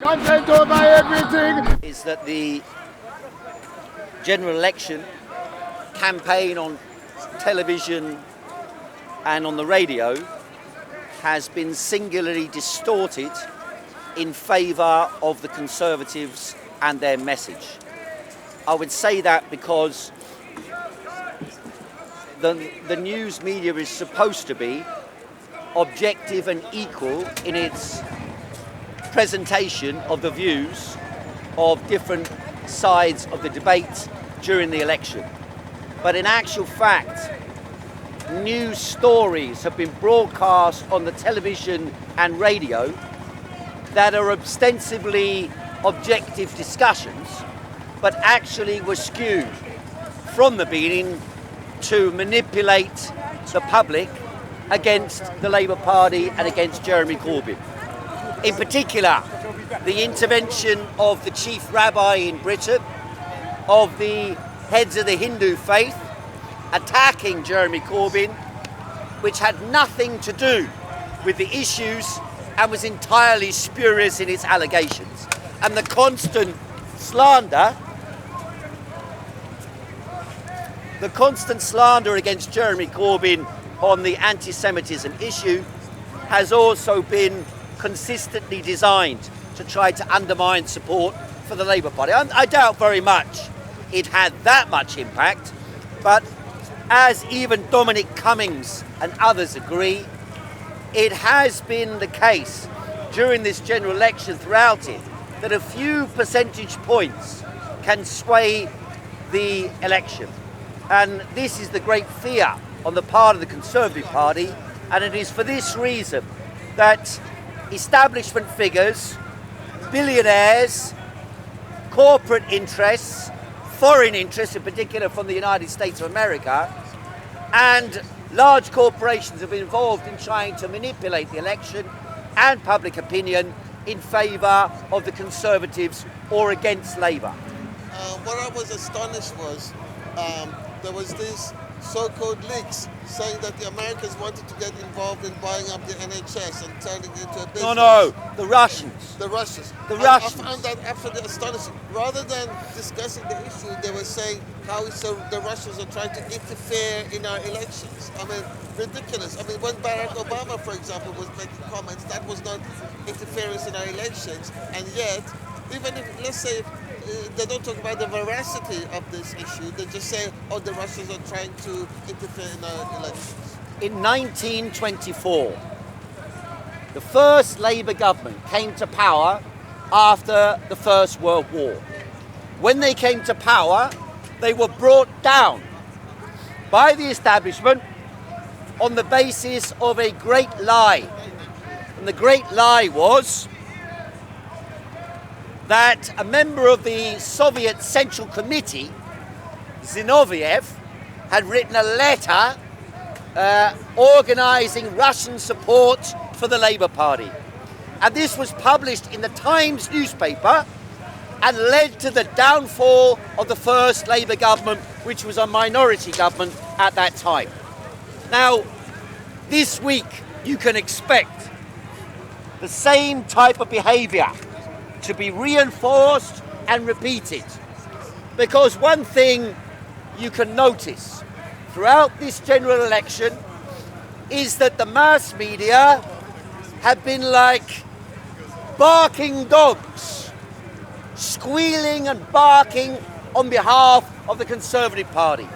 Content over everything! Is that the general election campaign on television and on the radio has been singularly distorted in favour of the Conservatives and their message. I would say that because the news media is supposed to be objective and equal in its presentation of the views of different sides of the debate during the election. But in actual fact, news stories have been broadcast on the television and radio that are ostensibly objective discussions, but actually were skewed from the beginning to manipulate the public against the Labour Party and against Jeremy Corbyn. In particular, the intervention of the chief rabbi in Britain, of the heads of the Hindu faith, attacking Jeremy Corbyn, which had nothing to do with the issues and was entirely spurious in its allegations. And the constant slander against Jeremy Corbyn on the anti-Semitism issue has also been consistently designed to try to undermine support for the Labour Party. I doubt very much it had that much impact, but as even Dominic Cummings and others agree, it has been the case during this general election throughout it that a few percentage points can sway the election. And this is the great fear on the part of the Conservative Party, and it is for this reason that establishment figures, billionaires, corporate interests, foreign interests in particular from the United States of America, and large corporations have been involved in trying to manipulate the election and public opinion in favour of the Conservatives or against Labour. What I was astonished was there was these so-called leaks saying that the Americans wanted to get involved in buying up the NHS and turning it into a business. No, the Russians. The Russians. I found that absolutely astonishing. Rather than discussing the issue, they were saying how the Russians are trying to interfere in our elections. I mean, ridiculous. I mean, when Barack Obama, for example, was making comments, that was not interference in our elections. And yet, even if, let's say, they don't talk about the veracity of this issue. They just say, oh, the Russians are trying to interfere in our elections. In 1924, the first Labour government came to power after the First World War. When they came to power, they were brought down by the establishment on the basis of a great lie. And the great lie was that a member of the Soviet Central Committee, Zinoviev, had written a letter organising Russian support for the Labour Party. And this was published in the Times newspaper and led to the downfall of the first Labour government, which was a minority government at that time. Now, this week you can expect the same type of behaviour to be reinforced and repeated. Because one thing you can notice throughout this general election is that the mass media have been like barking dogs, squealing and barking on behalf of the Conservative Party.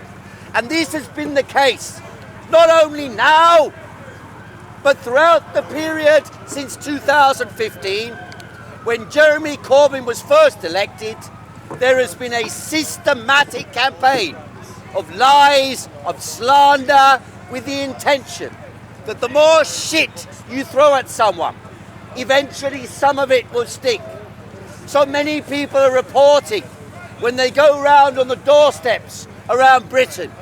And this has been the case not only now, but throughout the period since 2015, when Jeremy Corbyn was first elected. There has been a systematic campaign of lies, of slander, with the intention that the more shit you throw at someone, eventually some of it will stick. So many people are reporting when they go round on the doorsteps around Britain,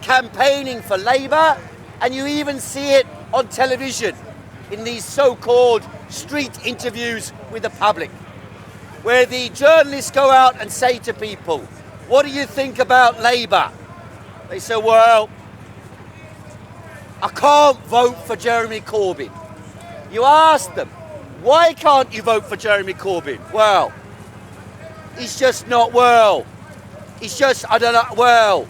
campaigning for Labour, and you even see it on television in these so-called street interviews with the public, where the journalists go out and say to people, what do you think about Labour? They say, well, I can't vote for Jeremy Corbyn. You ask them, Why can't you vote for Jeremy Corbyn? Well, he's just not well. He's just, I don't know, well.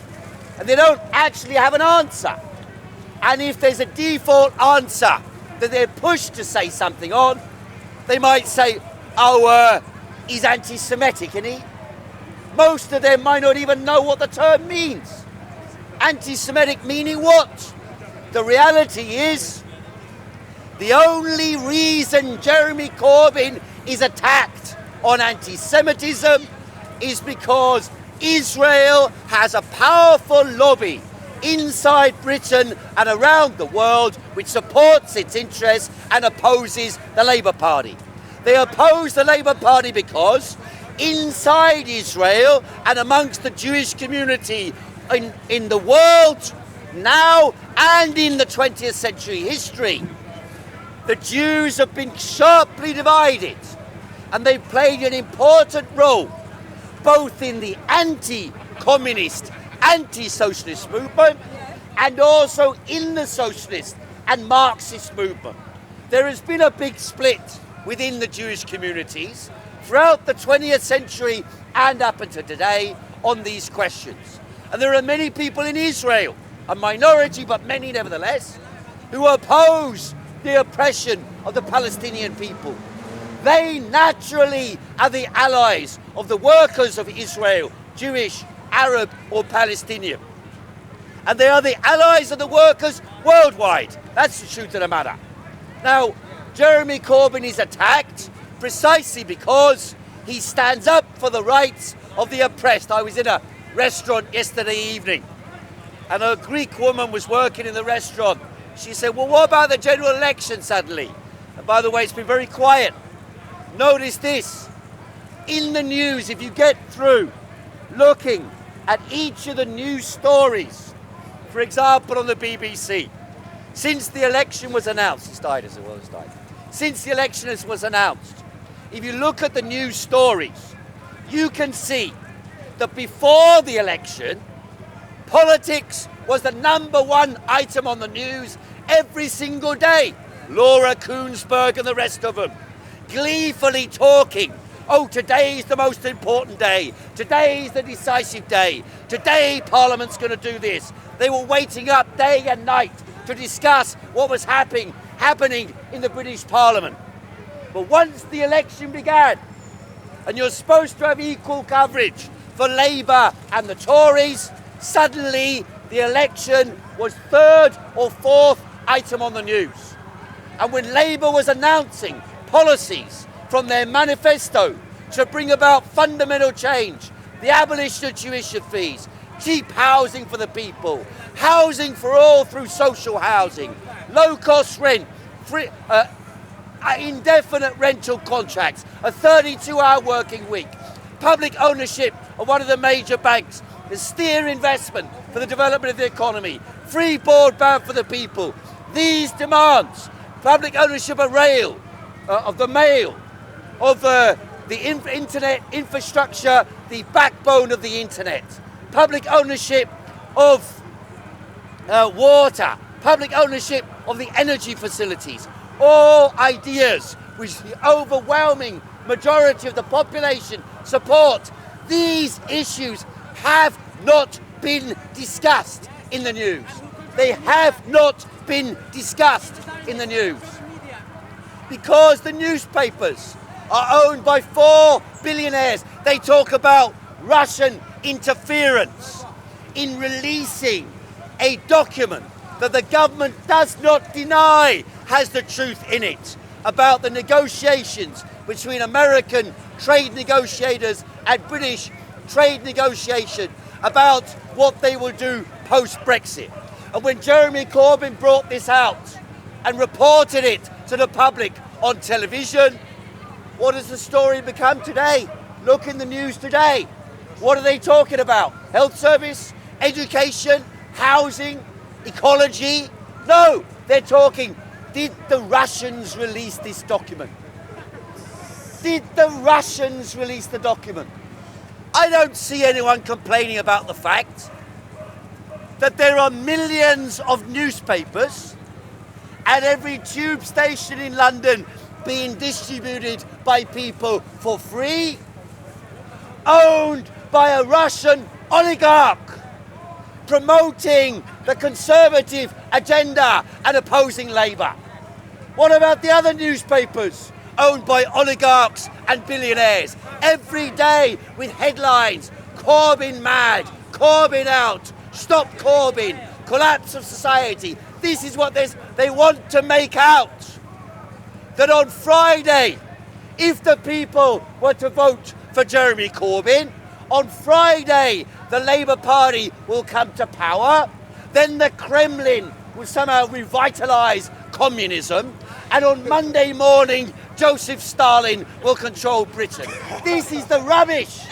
And they don't actually have an answer. And if there's a default answer that they're pushed to say something on, they might say, oh, he's anti-Semitic, isn't he? Most of them might not even know what the term means. Anti-Semitic meaning what? The reality is, the only reason Jeremy Corbyn is attacked on anti-Semitism is because Israel has a powerful lobby inside Britain and around the world which supports its interests and opposes the Labour Party. They oppose the Labour Party because inside Israel and amongst the Jewish community in the world now and in the 20th century history, the Jews have been sharply divided, and they've played an important role both in the anti-communist, anti-socialist movement and also in the socialist and Marxist movement. There has been a big split within the Jewish communities throughout the 20th century and up until today on these questions. And there are many people in Israel, a minority but many nevertheless, who oppose the oppression of the Palestinian people. They naturally are the allies of the workers of Israel, Jewish, Arab or Palestinian. And they are the allies of the workers worldwide. That's the truth of the matter. Now, Jeremy Corbyn is attacked precisely because he stands up for the rights of the oppressed. I was in a restaurant yesterday evening and a Greek woman was working in the restaurant. She said, well, what about the general election suddenly? And by the way, it's been very quiet. Notice this. In the news, if you get through looking at each of the news stories, for example, on the BBC, since the election was announced, it's died as it was died. Since the election was announced, if you look at the news stories, you can see that before the election, politics was the number one item on the news every single day. Laura Koonsberg and the rest of them gleefully talking, oh, today's the most important day, today's the decisive day, today Parliament's going to do this. They were waiting up day and night to discuss what was happening in the British Parliament. But once the election began, and you're supposed to have equal coverage for Labour and the Tories, suddenly the election was third or fourth item on the news. And when Labour was announcing policies from their manifesto to bring about fundamental change, the abolition of tuition fees, cheap housing for the people, housing for all through social housing, low-cost rent, free, indefinite rental contracts, a 32-hour working week, public ownership of one of the major banks, the steer investment for the development of the economy, free broadband for the people. These demands, public ownership of rail, of the mail, of the internet infrastructure, the backbone of the internet, public ownership of water, public ownership of the energy facilities, all ideas which the overwhelming majority of the population support. These issues have not been discussed in the news. They have not been discussed in the news. Because the newspapers are owned by 4 billionaires. They talk about Russian interference in releasing a document that the government does not deny has the truth in it about the negotiations between American trade negotiators and British trade negotiation about what they will do post-Brexit. And when Jeremy Corbyn brought this out and reported it to the public on television, what has the story become today? Look in the news today. What are they talking about? Health service, education, housing, ecology? No, they're talking, did the Russians release this document? Did the Russians release the document? I don't see anyone complaining about the fact that there are millions of newspapers at every tube station in London. being distributed by people for free, owned by a Russian oligarch, promoting the Conservative agenda and opposing Labour? What about the other newspapers owned by oligarchs and billionaires? Every day with headlines, Corbyn mad, Corbyn out, stop Corbyn, collapse of society. This is what they want to make out. That on Friday, if the people were to vote for Jeremy Corbyn, on Friday the Labour Party will come to power, then the Kremlin will somehow revitalise communism, and on Monday morning Joseph Stalin will control Britain. This is the rubbish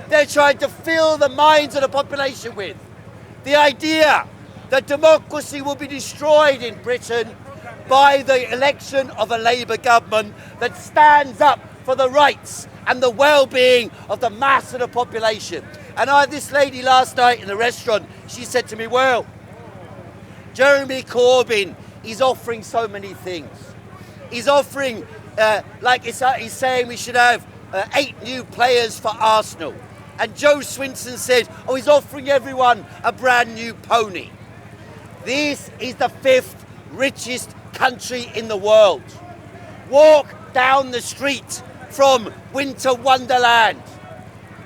they're trying to fill the minds of the population with. The idea that democracy will be destroyed in Britain by the election of a Labour government that stands up for the rights and the well-being of the mass of the population. And I had this lady last night in the restaurant, she said to me, well, Jeremy Corbyn is offering so many things. He's offering, he's saying we should have 8 new players for Arsenal. And Joe Swinson said, oh, he's offering everyone a brand new pony. This is the 5th richest country in the world. Walk down the street from Winter Wonderland.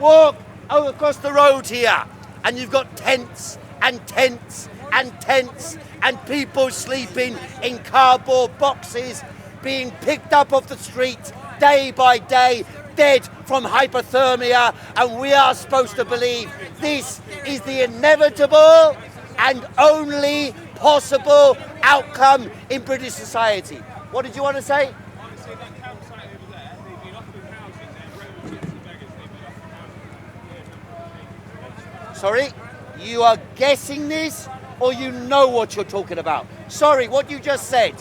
Walk across the road here and you've got tents and tents and tents and people sleeping in cardboard boxes, being picked up off the street day by day, dead from hypothermia, and we are supposed to believe this is the inevitable and only possible outcome in British society. What did you want to say? Sorry, you are guessing this or you know what you're talking about? Sorry, what you just said.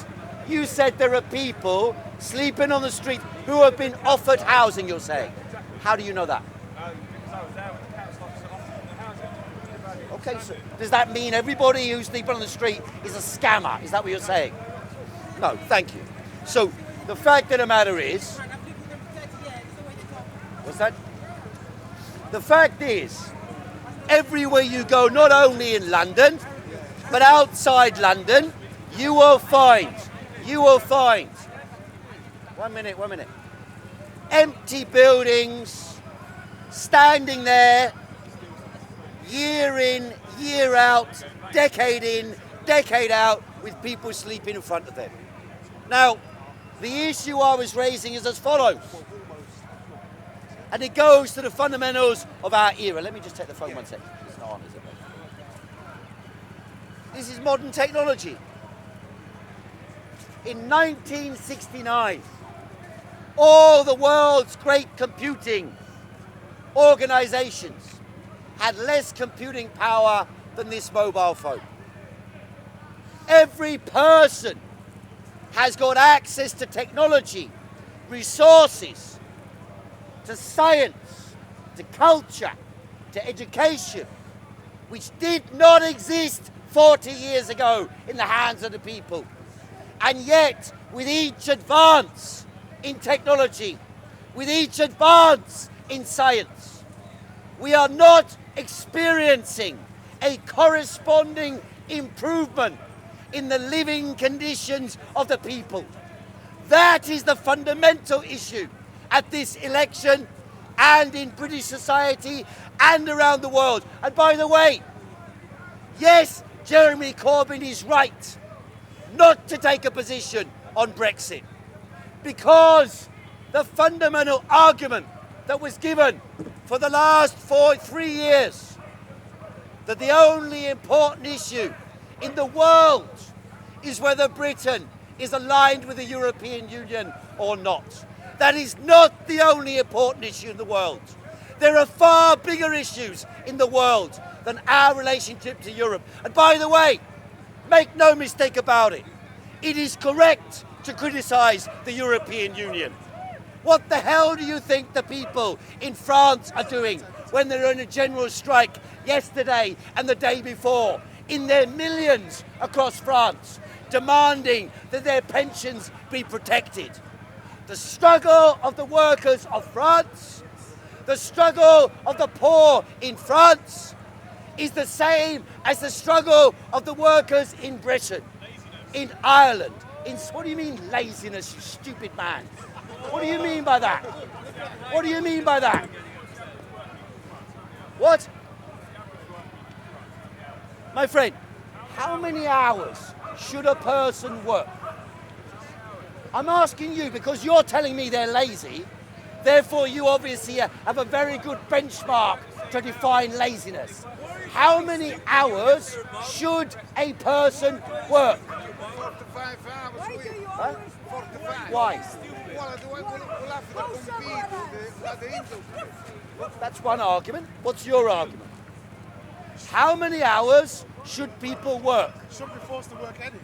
You said there are people sleeping on the street who have been offered housing, you're saying. How do you know that? Okay, so does that mean everybody who's sleeping on the street is a scammer? Is that what you're saying? No, thank you. So the fact of the matter is, what's that? The fact is, everywhere you go, not only in London, but outside London, you will find, one minute, empty buildings, standing there, year in, year out, decade in, decade out, with people sleeping in front of them. Now, the issue I was raising is as follows, and it goes to the fundamentals of our era. Let me just take the phone 1 second. It's not on, is it? This is modern technology. In 1969, all the world's great computing organizations had less computing power than this mobile phone. Every person has got access to technology, resources, to science, to culture, to education, which did not exist 40 years ago in the hands of the people. And yet, with each advance in technology, with each advance in science, we are not experiencing a corresponding improvement in the living conditions of the people. That is the fundamental issue at this election and in British society and around the world. And by the way, yes, Jeremy Corbyn is right not to take a position on Brexit, because the fundamental argument that was given for the last 3 years, that the only important issue in the world is whether Britain is aligned with the European Union or not. That is not the only important issue in the world. There are far bigger issues in the world than our relationship to Europe. And by the way, make no mistake about it, it is correct to criticise the European Union. What the hell do you think the people in France are doing when they're in a general strike yesterday and the day before, in their millions across France, demanding that their pensions be protected? The struggle of the workers of France, the struggle of the poor in France is the same as the struggle of the workers in Britain, in Ireland. What do you mean laziness, you stupid man? What do you mean by that? What do you mean by that? What? My friend, how many hours should a person work? I'm asking you because you're telling me they're lazy, therefore you obviously have a very good benchmark to define laziness. How many hours should a person work? 45 hours. Why do you Huh? always 45. Why? Well, we'll have to compete with the industry. That's one argument. What's your argument? How many hours should people work? Should be forced to work any.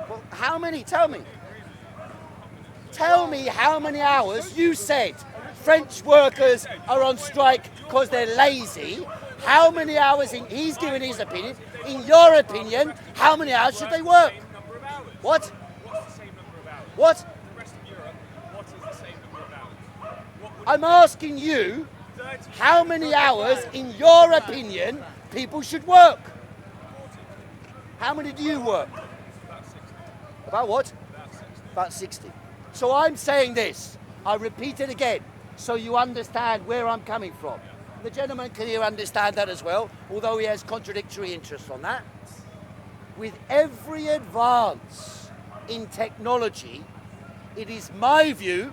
Well, how many? Tell me. Tell me how many hours. You said French workers are on strike because they're lazy. How many hours, he's given his opinion, in your opinion, how many hours should they work? What? What? I'm asking you, how many hours, in your opinion, people should work? How many do you work? About what? About 60. So I'm saying this, I repeat it again, so you understand where I'm coming from. The gentleman can here understand that as well, although he has contradictory interests on that. With every advance in technology, it is my view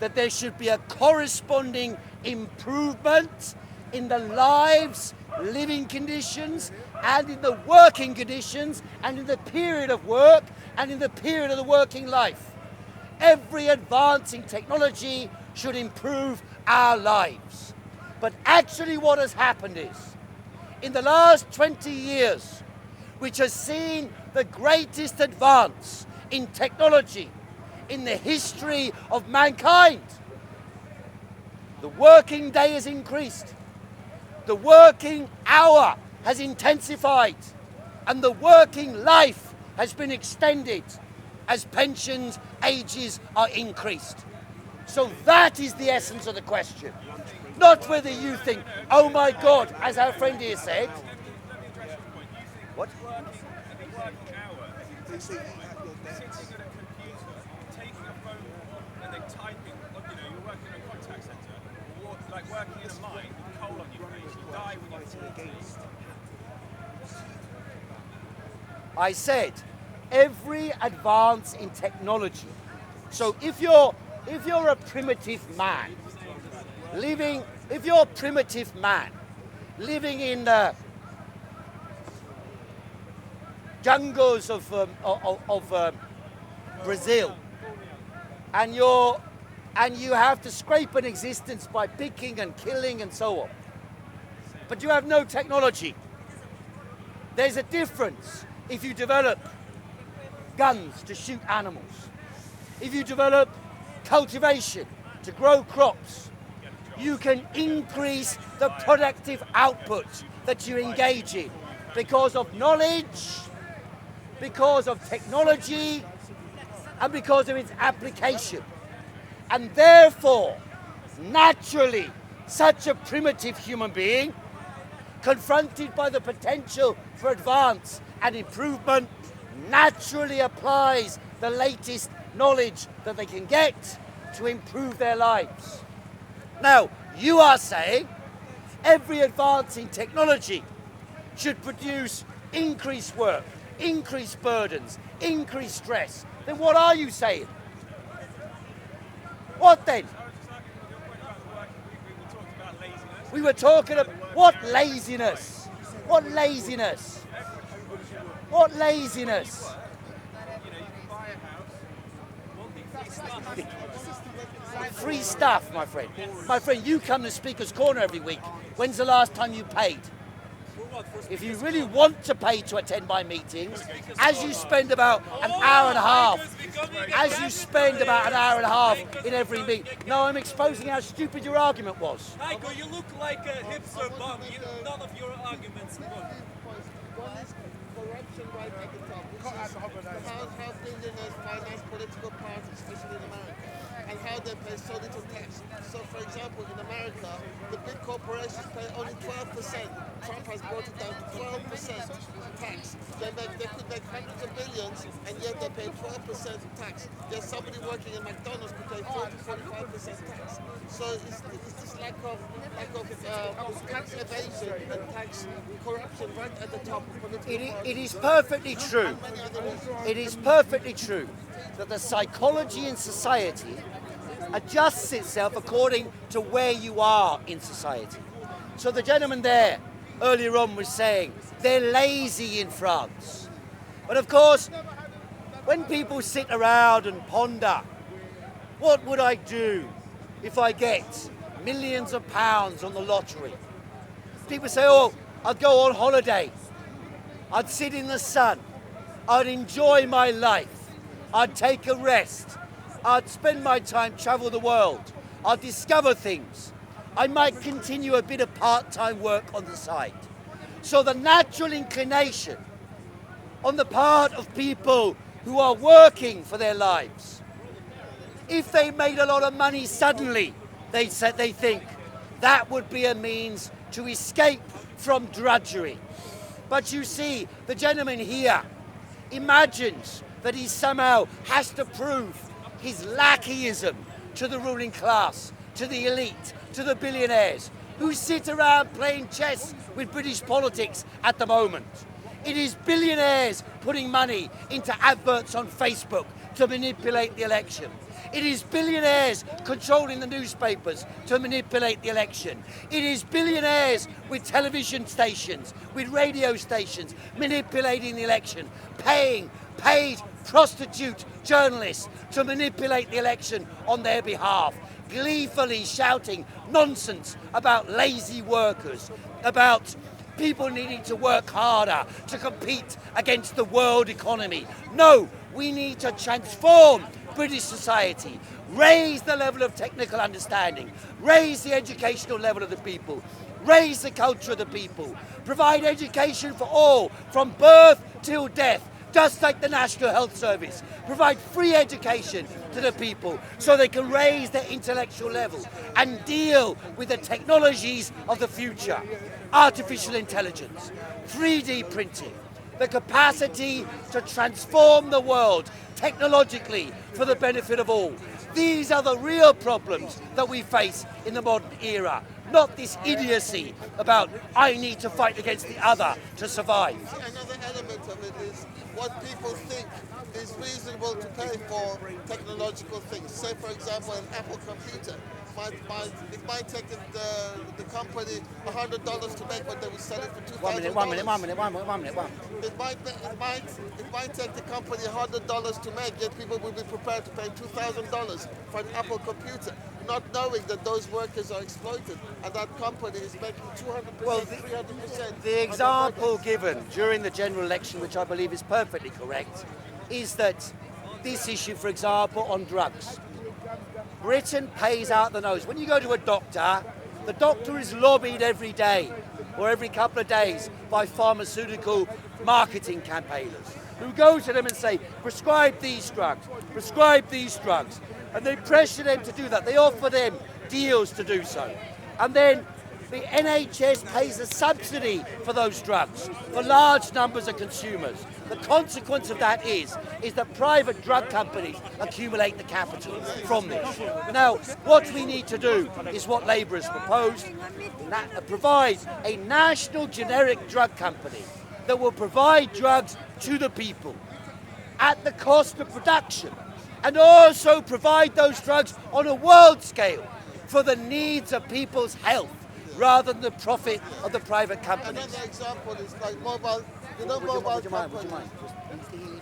that there should be a corresponding improvement in the lives, living conditions, and in the working conditions, and in the period of work, and in the period of the working life. Every advance in technology should improve our lives. But actually what has happened is, in the last 20 years, which has seen the greatest advance in technology in the history of mankind, the working day has increased, the working hour has intensified, and the working life has been extended as pensions ages are increased. So that is the essence of the question. Not whether you think, oh my God, as our friend here said. What? Sitting at a computer, taking a phone call, and then typing, you're working in a contact centre, or like working in a mine with coal on your face, you die when you're 40. I said, every advance in technology. So if you're a primitive man, if you're a primitive man living in the jungles of Brazil, and you have to scrape an existence by picking and killing and so on, but you have no technology. There's a difference if you develop guns to shoot animals, if you develop cultivation to grow crops. You can increase the productive output that you engage in because of knowledge, because of technology, and because of its application. And therefore, naturally, such a primitive human being, confronted by the potential for advance and improvement, naturally applies the latest knowledge that they can get to improve their lives. Now, you are saying every advance in technology should produce increased work, increased burdens, increased stress. Then what are you saying? What then? We were talking about what laziness? What laziness? What laziness? Free stuff, my friend. My friend, you come to Speaker's Corner every week. When's the last time you paid? If you really want to pay to attend my meetings, as you spend about an hour and a half, in every meeting. No, I'm exposing how stupid your argument was. Heiko, you look like a hipster bum. None of your arguments work. One is correct corruption right at the top, which is how billionaires finance political parties, especially in America, and how they pay so little tax. So, for example, in America, the big corporations pay only 12%. Trump has brought it down to 12% tax. They could make hundreds of billions, and yet they pay 12% tax. There's somebody working in McDonald's could pay 40-45% tax. So it's this lack of tax evasion and tax corruption right at the top of political parties. It is perfectly true. It is perfectly true that the psychology in society adjusts itself according to where you are in society. So the gentleman there earlier on was saying they're lazy in France. But of course, when people sit around and ponder, what would I do if I get millions of pounds on the lottery? People say, oh, I'd go on holiday. I'd sit in the sun. I'd enjoy my life. I'd take a rest. I'd spend my time, travel the world. I'd discover things. I might continue a bit of part-time work on the side. So the natural inclination on the part of people who are working for their lives, if they made a lot of money suddenly, they think that would be a means to escape from drudgery. But you see, the gentleman here imagines that he somehow has to prove his lackeyism to the ruling class, to the elite, to the billionaires who sit around playing chess with British politics at the moment. It is billionaires putting money into adverts on Facebook to manipulate the election. It is billionaires controlling the newspapers to manipulate the election. It is billionaires with television stations, with radio stations, manipulating the election, paying paid prostitute journalists to manipulate the election on their behalf, gleefully shouting nonsense about lazy workers, about people needing to work harder to compete against the world economy. No, we need to transform British society, raise the level of technical understanding, raise the educational level of the people, raise the culture of the people, provide education for all from birth till death, just like the National Health Service, provide free education to the people so they can raise their intellectual level and deal with the technologies of the future. Artificial intelligence, 3D printing, the capacity to transform the world technologically for the benefit of all. These are the real problems that we face in the modern era, not this idiocy about I need to fight against the other to survive. Another element of it is what people think is reasonable to pay for technological things. Say, for example, an Apple computer. It might take the company $100 to make, but they will sell it for $2,000. One minute. It might take the company $100 to make, yet people will be prepared to pay $2,000 for an Apple computer, not knowing that those workers are exploited and that company is making 200%, 300%. The example given during the general election, which I believe is perfectly correct, is that this issue, for example, on drugs. Britain pays out the nose. When you go to a doctor, the doctor is lobbied every day or every couple of days by pharmaceutical marketing campaigners who go to them and say, prescribe these drugs, and they pressure them to do that. They offer them deals to do so. And then the NHS pays a subsidy for those drugs for large numbers of consumers. The consequence of that is that private drug companies accumulate the capital from this. Now, what we need to do is what Labour has proposed, provide a national generic drug company that will provide drugs to the people at the cost of production and also provide those drugs on a world scale for the needs of people's health rather than the profit of the private companies. Another example is like mobile companies.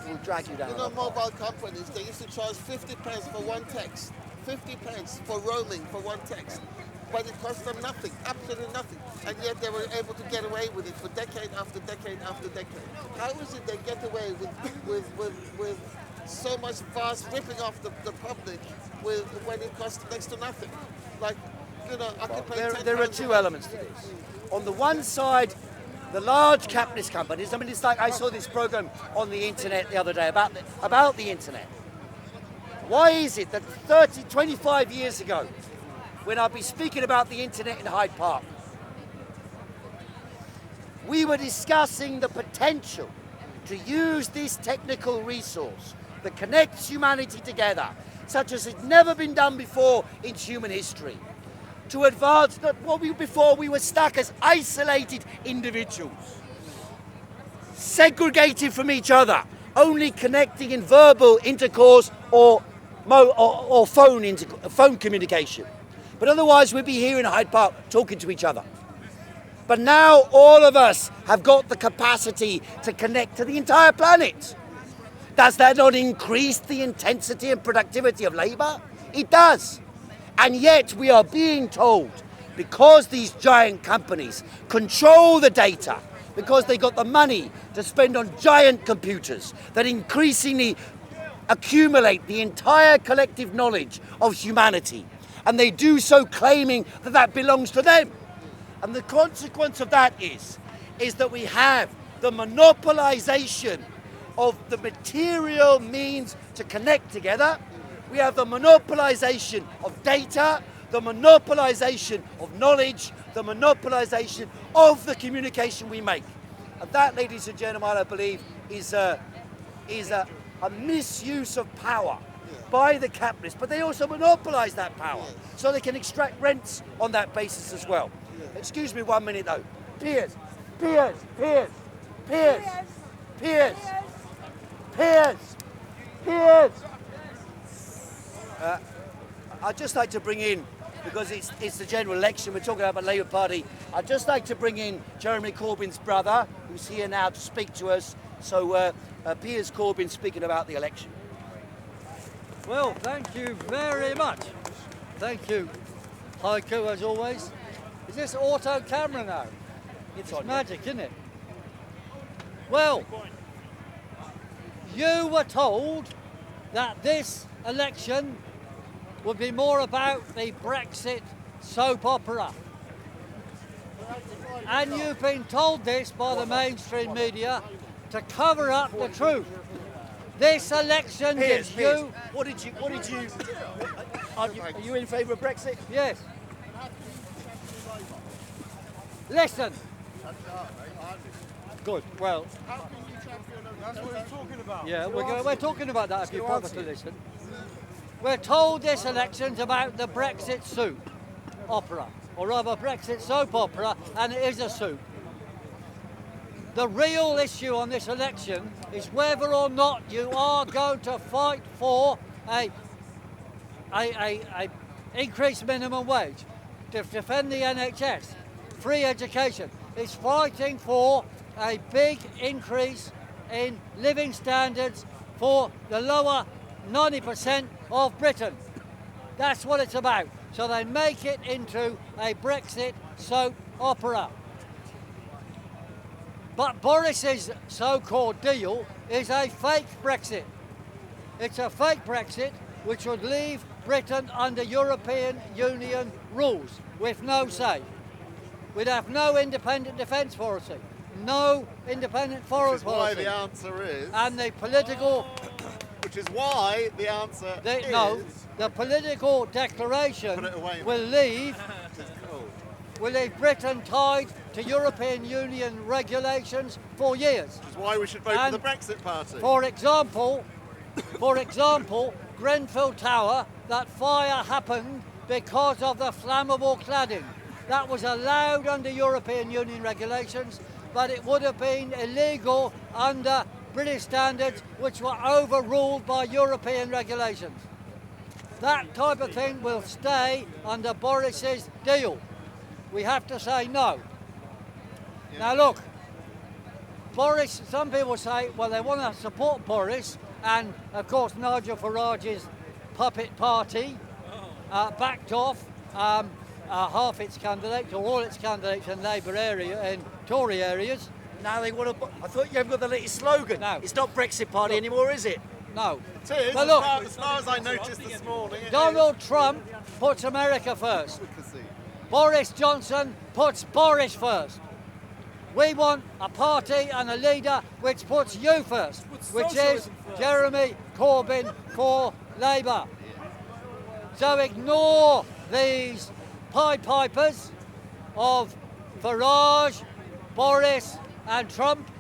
We'll drag you down. You know, mobile companies, they used to charge 50 pence for one text, 50 pence for roaming for one text. But it cost them nothing, absolutely nothing. And yet they were able to get away with it for decade after decade after decade. How is it they get away with so much vast ripping off the public when it costs next to nothing? Like, you know, I could pay there are two elements to this. On the one side, the large capitalist companies. I mean, it's like I saw this program on the internet the other day about the internet. Why is it that 25 years ago, when I'd be speaking about the internet in Hyde Park, we were discussing the potential to use this technical resource that connects humanity together, such as it's never been done before in human history, to advance before we were stuck as isolated individuals, segregated from each other, only connecting in verbal intercourse or phone communication. But otherwise we'd be here in Hyde Park talking to each other. But now all of us have got the capacity to connect to the entire planet. Does that not increase the intensity and productivity of labour? It does. And yet we are being told, because these giant companies control the data, because they got the money to spend on giant computers that increasingly accumulate the entire collective knowledge of humanity, and they do so claiming that that belongs to them. And the consequence of that is that we have the monopolization of the material means to connect together. We have the monopolization of data, the monopolization of knowledge, the monopolization of the communication we make. And that, ladies and gentlemen, I believe is a misuse of power by the capitalists, but they also monopolize that power so they can extract rents on that basis as well. Excuse me 1 minute though. Piers. I'd just like to bring in, because it's the general election, we're talking about the Labour Party, I'd just like to bring in Jeremy Corbyn's brother, who's here now to speak to us. So Piers Corbyn speaking about the election. Well, thank you very much. Thank you, Heiko, as always. Is this auto camera now? It's magic, isn't it? Well, you were told that this election would be more about the Brexit soap opera. And you've been told this by the mainstream media to cover up the truth. This election gives you... What did you... Are you in favour of Brexit? Yes. Listen. Good. Well... That's what he's talking about. Yeah, we're talking about that if you bother to listen. We're told this election's about the Brexit soup opera, or rather Brexit soap opera, and it is a soup. The real issue on this election is whether or not you are going to fight for a increased minimum wage, to defend the NHS, free education. It's fighting for a big increase in living standards for the lower 90% of Britain. That's what it's about. So they make it into a Brexit soap opera. But Boris's so-called deal is a fake Brexit. It's a fake Brexit which would leave Britain under European Union rules with no say. We'd have no independent defence policy, no independent foreign policy. Which is why the answer is... And the political... Which is why the answer is... No, the political declaration will leave Britain tied to European Union regulations for years. Which is why we should vote for the Brexit Party. For example, Grenfell Tower, that fire happened because of the flammable cladding. That was allowed under European Union regulations, but it would have been illegal under British standards, which were overruled by European regulations. That type of thing will stay under Boris's deal. We have to say no. Yeah. Now look, Boris, some people say, well, they want to support Boris, and of course Nigel Farage's puppet party backed off half its candidates, or all its candidates in Labour area and Tory areas. Now they want to... I thought you haven't got the latest slogan. No. It's not Brexit Party anymore, is it? No. It is, but look, as far as I noticed this morning. Donald Trump puts America first. Boris Johnson puts Boris first. We want a party and a leader which puts you first, which is Jeremy Corbyn for Labour. So ignore these Pied Pipers of Farage, Boris and Trump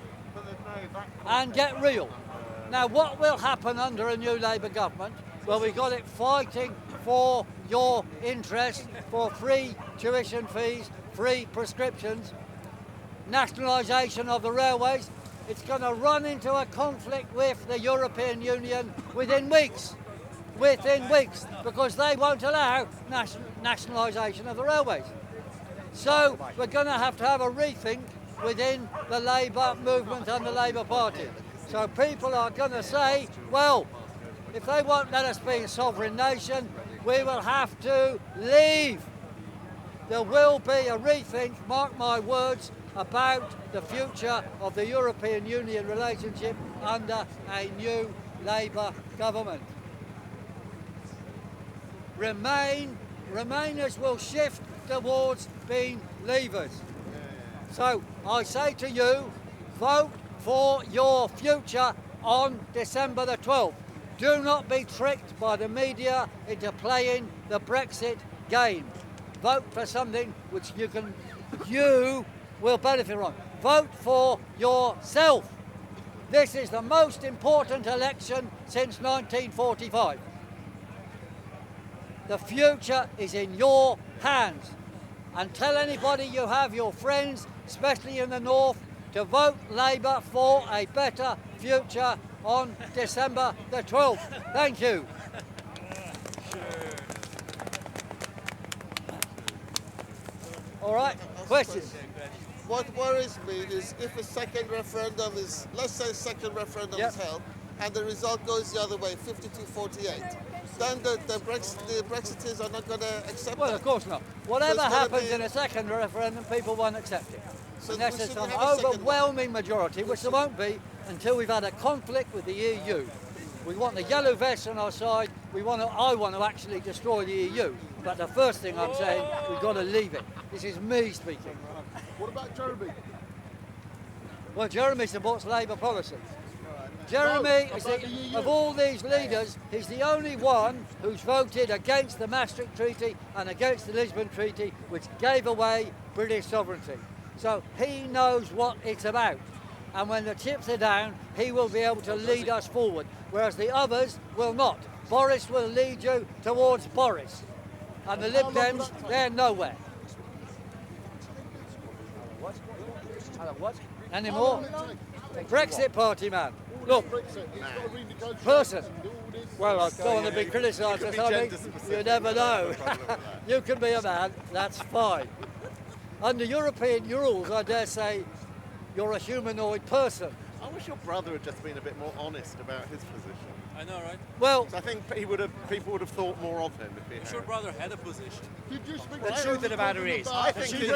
and get real. Now, what will happen under a new Labour government? Well, we've got it fighting for your interest, for free tuition fees, free prescriptions, nationalisation of the railways. It's going to run into a conflict with the European Union within weeks, because they won't allow nationalisation of the railways. So we're going to have a rethink within the Labour movement and the Labour Party. So people are going to say, well, if they won't let us be a sovereign nation, we will have to leave. There will be a rethink, mark my words, about the future of the European Union relationship under a new Labour government. Remainers will shift towards being leavers. So I say to you, vote for your future on December the 12th. Do not be tricked by the media into playing the Brexit game. Vote for something which you will benefit from. Vote for yourself. This is the most important election since 1945. The future is in your hands. And tell anybody you have, your friends, especially in the north, to vote Labour for a better future on December the 12th. Thank you. All right, questions? What worries me is if a second referendum is, let's say a second referendum is held, and the result goes the other way, 52-48, then the Brexiteers are not going to accept Well, that. of course not. Whatever happens in a second referendum, people won't accept it. So Unless we it's shouldn't an have a second overwhelming majority, which there won't be until we've had a conflict with the EU. We want the yellow vests on our side. I want to actually destroy the EU. But the first thing I'm saying, we've got to leave it. This is me speaking. What about Jeremy? Well, Jeremy supports Labour policy. Jeremy, of all these leaders, he's the only one who's voted against the Maastricht Treaty and against the Lisbon Treaty, which gave away British sovereignty. So he knows what it's about. And when the chips are down, he will be able to lead us forward, whereas the others will not. Boris will lead you towards Boris. And the Lib Dems, they're nowhere. What? Any more? Brexit Party, man. Look, person. Well, I don't want to be criticised or something. You never know. You can be a man, that's fine. Under European rules, I dare say, you're a humanoid person. I wish your brother had just been a bit more honest about his position. I know, right? Well, I think people would have thought more of him if he had. Your brother had a position. The truth of the matter is, I think it's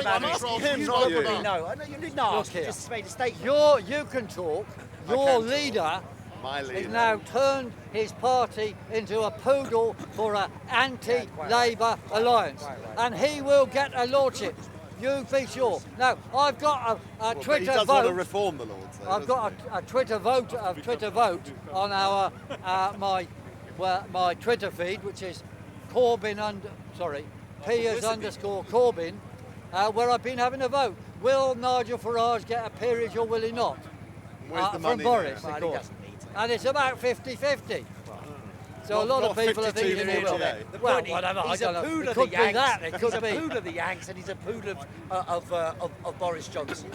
him, not you. No, you didn't ask. Look here. Just made a statement. You can talk. I Your can talk. leader My leader. has now turned his party into a poodle for an anti-Labour alliance. And he will get a lordship. You be sure. Now, I've got a Twitter he does want to vote. reform the Lord. So I've got a Twitter vote on our my Twitter feed, which is Piers _ Corbyn, where I've been having a vote. Will Nigel Farage get a peerage or will he not? Where's the From money Boris, there? of course. And it's about 50-50. So a lot of people are thinking he will. Well, whatever, I He's don't a know. poodle It of could the be Yanks. that, it He's could a be. poodle of the Yanks and he's a poodle of Boris Johnson.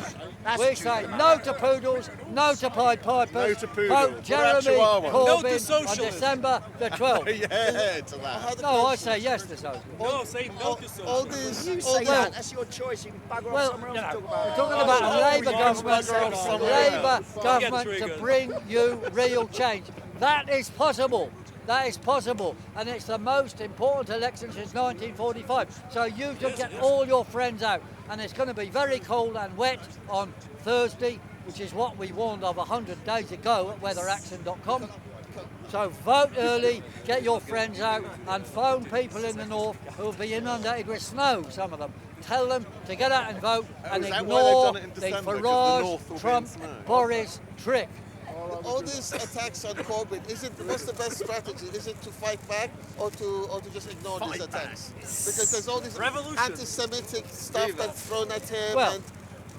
That's We the truth say of the no matter. to poodles, no to Pied Pipers. No to poodles. Vote What Jeremy about Chihuahua? No to Corbyn on socialism. December the 12th. Yeah, to that. No, I say yes to socialism. No, say no to socialism. All these, You all say these, that, that's your choice. You can bugger off Well, somewhere else you and know, talk about we're it. talking about a Labour government, Labour government to triggered. bring you real change. That is possible. That is possible, and it's the most important election since 1945. So you should get all your friends out, and it's going to be very cold and wet on Thursday, which is what we warned of 100 days ago at weatheraction.com. So vote early, get your friends out, and phone people in the north who will be inundated with snow, some of them. Tell them to get out and vote and is that why they've ignore done it in the December, 'cause the Farage, north will be in Trump, snow? Boris trick. All these attacks on Corbyn, what's the best strategy? Is it to fight back or to just ignore these attacks? Because there's all this anti-Semitic stuff that's thrown at him, Well, and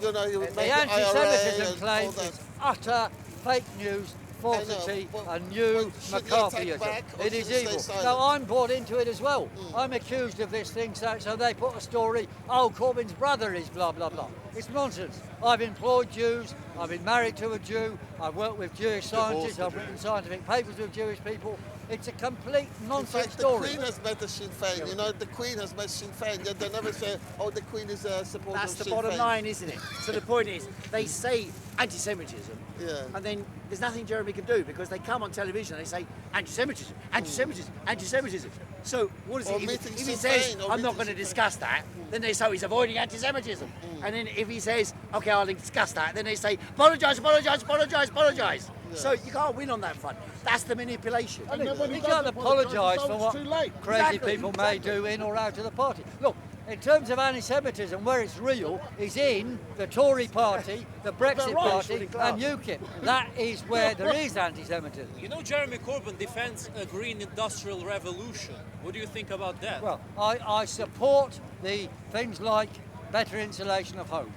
you know, he would The make the IRA anti-Semitism and all claim that. is utter fake news, falsity, but- and new but should they attack McCarthyism. back or It should is they stay evil. silent? Now, I'm bought into it as well. I'm accused of this thing, so they put a story, oh, Corbyn's brother is blah, blah, blah. It's nonsense. I've employed Jews, I've been married to a Jew, I've worked with Jewish scientists, I've written scientific papers with Jewish people. It's a complete In nonsense fact, the story. Queen has met the Sinn Féin. You know, the Queen has met Sinn Féin. Yet they never say, "Oh, the Queen is a supporter That's of the Sinn bottom Féin." line, isn't it? So the point is, they say anti-Semitism, Yeah. and then there's nothing Jeremy can do because they come on television and they say anti-Semitism, anti-Semitism, anti-Semitism. So what is Or it? meeting If he Sinn says, Féin, or I'm not meeting going to Sinn Féin. discuss that, then they say he's avoiding anti-Semitism. And then if he says, okay, I'll discuss that, then they say, apologise, apologise, apologise, apologise. So you can't win on that front. That's the manipulation. You can't apologise for what crazy Exactly, people may do in or out of the party. Look, in terms of anti-Semitism, where it's real is in the Tory party, the Brexit party, and UKIP. That is where there is anti-Semitism. You know, Jeremy Corbyn defends a green industrial revolution. What do you think about that? Well, I support the things like better insulation of homes.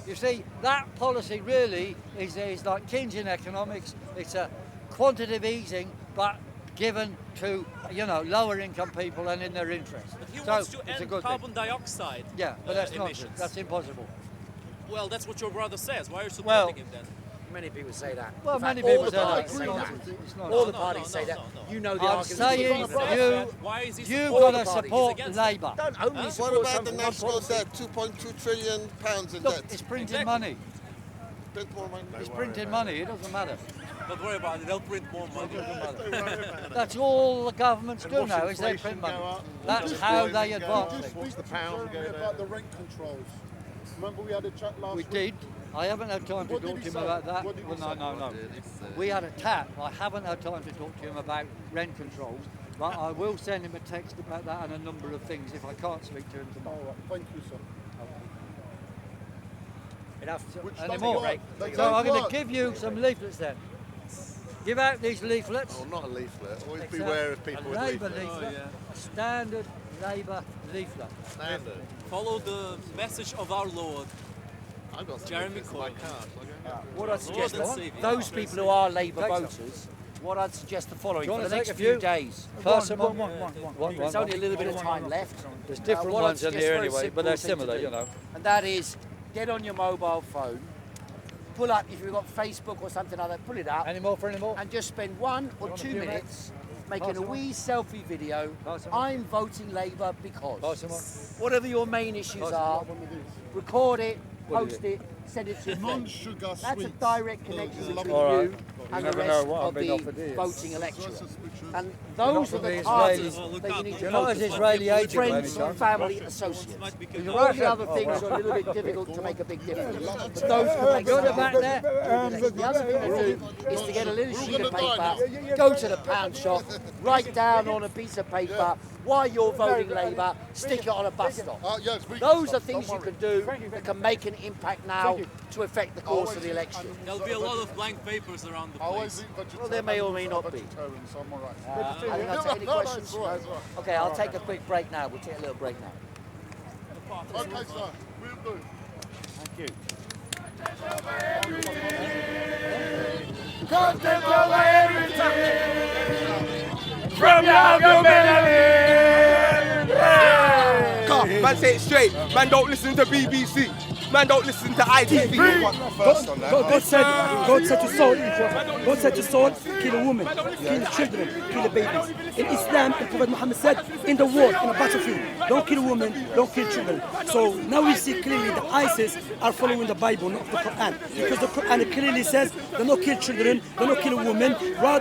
You see, that policy really is like Keynesian economics. It's a quantitative easing, but given to, you know, lower income people and in their interest. But he So wants to it's a end good carbon thing. dioxide Yeah, but that's emissions. nonsense. That's impossible. Well, that's what your brother says. Why are you supporting Well, him then? Many people say that. Well, In fact, many people all the say that. parties It's say that. nonsense. It's All nonsense. the parties say that. You know the I'm argument. saying Why is he you supporting all got the to parties? support He's against Labour. Don't only What support about the something, one national policy. debt? 2.2 trillion pounds in Look, debt. it's printing Exactly. money. Print more money. It's printing money. It doesn't matter. Don't worry about it. They'll print more money. That's all the governments do watch now is they inflation print money. go up, That's watch how employment they go advance up, things. watch the pound go down. about the rent controls. Remember we had a chat last We week? did. I haven't had time to What did talk to he him say? about that. What did he Well, no, say? no. We had a tap. I haven't had time to talk to him about rent controls, but I will send him a text about that and a number of things if I can't speak to him All tomorrow. right, thank you, sir. Enough. Which Any don't more? work. They So don't I'm going work. to give you some leaflets then. Give out these leaflets. Oh, not a leaflet. Always It's beware of people a with Labour leaflets. leaflet, a standard Labour leaflet. Standard. Follow the message of our Lord. I've got some Jeremy leaflets in my Corbyn. car. Shall I go? What I'd suggest, and Saviour. those people who are Labour Take some. voters, what I'd suggest the following Do you for want the to next take a few few? days. Pass them on. There's only a little bit of time left. There's different what I'd ones in suggest here very anyway, simple but they're thing to similar, do, you know. And that is, get on your mobile phone, pull up, if you've got Facebook or something like that, pull it up, Any more for any more? and just spend 1 or want a 2 few, mate? minutes making Pass a them on. wee selfie video. Pass them on. I'm voting Labour because. Pass them on. Whatever your main issues Pass them are, record it, What is post it, send it to your friends. Non-sugar That's a sweets. direct connection between All right. you and the never know rest what I've of been the offered here. voting electorate. Suspicious. And those are from the the Israelis. parties Oh, look that you up. need to You're not focus as on. Israeli agent by any Friends, chance? family, associates. Might be You're All Russia. the other Oh, things right. are a little bit difficult to make a big difference. But those can make Good some back difference. there. The other thing to do is to get a little sheet of paper, go to the pound shop, write down on a piece of paper why you're voting Labour, stick it on a bus stop. Yes, we Those are things you can do that can make an impact now to affect the course of the election. There'll be a lot of blank papers around the I always place. eat vegetarian. Well, there may or may not be. Vegetarian, so I'm all right. I think I'll take any No, no, questions. it's all right, it's all right. Okay, I'll take a quick break now. We'll take a little break now. Okay, sir. We'll do. Thank you. Man, say it straight. Man, don't listen to BBC. Man, don't listen to ITV. God said to Saul, God said to Saul, kill a woman, kill the children, kill the babies. In Islam, the Prophet Muhammad said, in the war, in a battlefield, don't kill women, don't kill children. So now we see clearly the ISIS are following the Bible, not the Quran. Because the Quran clearly says, do not kill children, do not kill women, rather